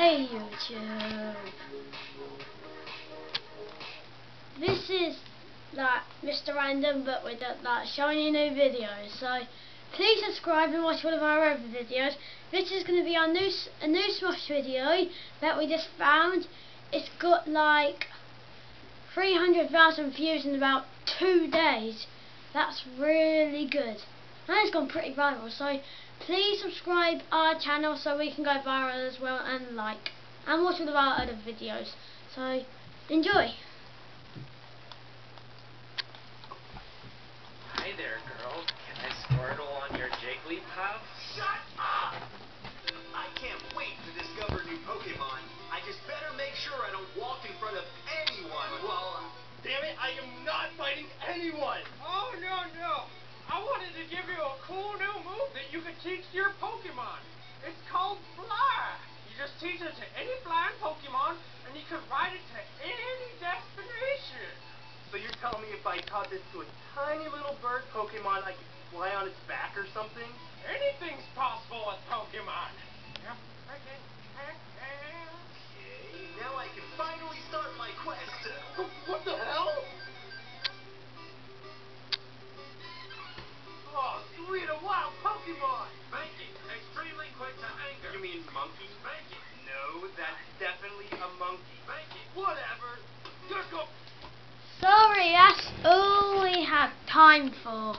Hey YouTube, this is like Mr. Random, but with like showing you new videos. So please subscribe and watch one of our other videos. This is going to be our new Smosh video that we just found. It's got like 300,000 views in about 2 days. That's really good. And it's gone pretty viral, so please subscribe our channel so we can go viral as well, and like and watch all of our other videos. So enjoy. Hi there, girl. Can I squirtle on your Jigglypuff? Shut up! I can't wait to discover new Pokemon. I just better make sure I don't walk in front of anyone while... Damn it, I am not fighting anyone! Oh, no. I wanted to give you a cool new move that you could teach to your Pokemon. It's called Fly. You just teach it to any flying Pokemon, and you can ride it to any destination. So you're telling me if I taught this to a tiny little bird Pokemon, I could fly on its back or something? Anything's possible with Pokemon. Yep. Okay, now I can finally start my quest. What the hell? Oh, sweet, a wild Pokemon! Mankey, extremely quick to anger. You mean monkey? Mankey. No, that's definitely a monkey. Mankey. Whatever. Just go. Sorry, that's all we have time for.